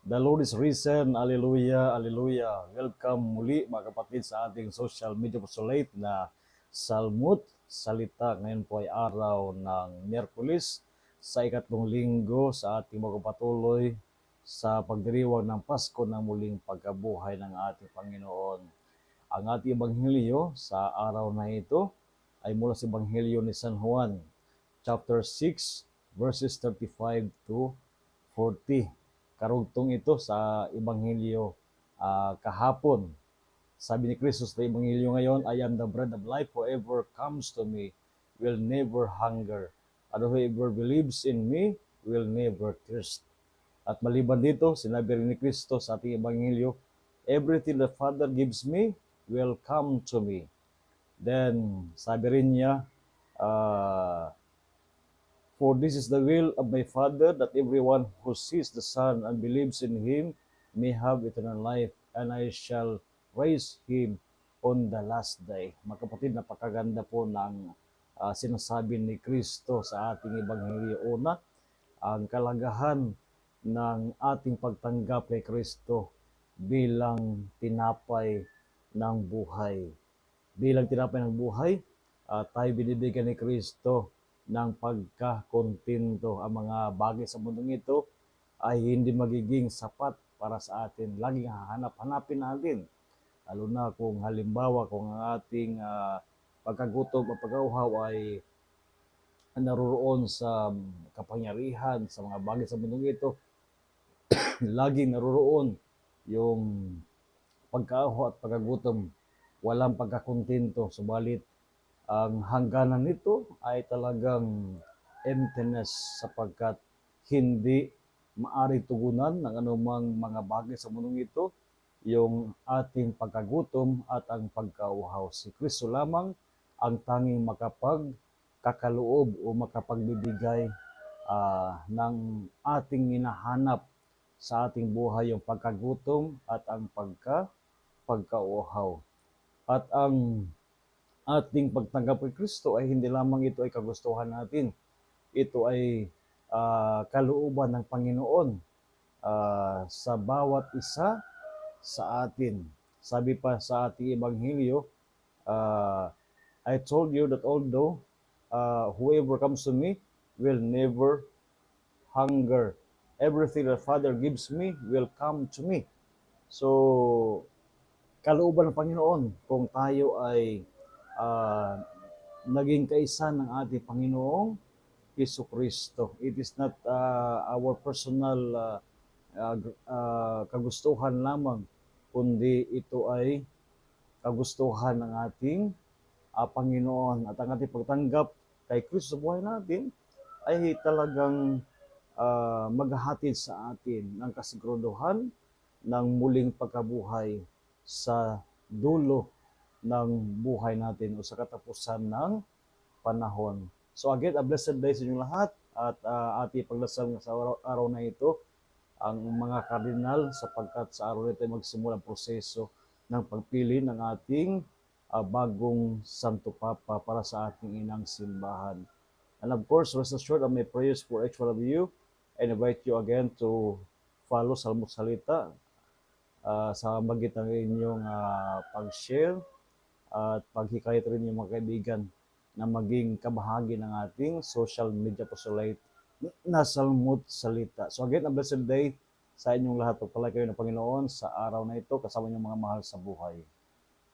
The Lord is risen. Hallelujah, hallelujah. Welcome muli mga kapatid sa ating social media apostolate na Salmut Salita. Ngayon po ay araw ng Miyerkules sa ikatlong linggo sa ating magpapatuloy sa pagdiriwang ng Pasko ng muling pagkabuhay ng ating Panginoon. Ang ating ebanghelyo sa araw na ito ay mula sa ebanghelyo ni San Juan, chapter 6, verses 35 to 40. Karugtong ito sa Ebanghelyo kahapon. Sabi ni Kristo sa Ebanghelyo ngayon, I am the bread of life. Whoever comes to me will never hunger. And whoever believes in me will never thirst. At maliban dito, sinabi rin ni Kristo sa ating Ebanghelyo, everything the Father gives me will come to me. Then, sabi rin niya, for this is the will of my Father, that everyone who sees the Son and believes in Him may have eternal life, and I shall raise him on the last day. Mga kapatid, napakaganda po ng sinasabi ni Kristo sa ating Ebanghelyo. Una, ang kalagahan ng ating pagtanggap kay Kristo bilang tinapay ng buhay. Bilang tinapay ng buhay, tayo binibigyan ni Kristo ng pagkakontento. Ang mga bagay sa mundong ito ay hindi magiging sapat para sa atin. Laging hanapin natin. Lalo na kung halimbawa kung ang ating pagkagutom o pag-auhaw ay naroon sa kapangyarihan, sa mga bagay sa mundong ito, laging naroon yung pagkauhaw at pagkagutom, walang pagkakontento. Subalit, ang hangganan nito ay talagang emptiness sapagkat hindi maari tugunan ng anumang mga bagay sa mundong ito yung ating pagkagutom at ang pagkauhaw. Si Kristo lamang ang tanging makapagkakaloob o makapagbibigay ng ating hinahanap sa ating buhay, yung pagkagutom at ang pagkauhaw. At ang ating pagtanggap kay Kristo ay hindi lamang ito ay kagustuhan natin. Ito ay kalooban ng Panginoon sa bawat isa sa atin. Sabi pa sa ating Ebanghelyo, I told you that although whoever comes to me will never hunger. Everything the Father gives me will come to me. So, kalooban ng Panginoon kung tayo ay naging kaisa ng ating Panginoong Jesucristo. It is not our personal kagustuhan lamang, kundi ito ay kagustuhan ng ating Panginoon. At ang ating pagtanggap kay Kristo sa buhay natin ay talagang maghahatid sa atin ng kasiguraduhan ng muling pagkabuhay sa dulo ng buhay natin o sa katapusan ng panahon. So again, a blessed day sa inyong lahat at ating pagdasal sa araw na ito ang mga kardinal sapagkat sa araw na ito ay magsimula ang proseso ng pagpili ng ating bagong Santo Papa para sa ating inang simbahan. And of course, rest assured of my prayers for each one of you and invite you again to follow Salmut Salita sa magitan ng inyong pag-share at paghikayat rin yung mga kaibigan na maging kabahagi ng ating social media apostolate na Salmut Salita. So again, a blessed day sa inyong lahat. Pagpalay kayo ng Panginoon sa araw na ito kasama inyong mga mahal sa buhay.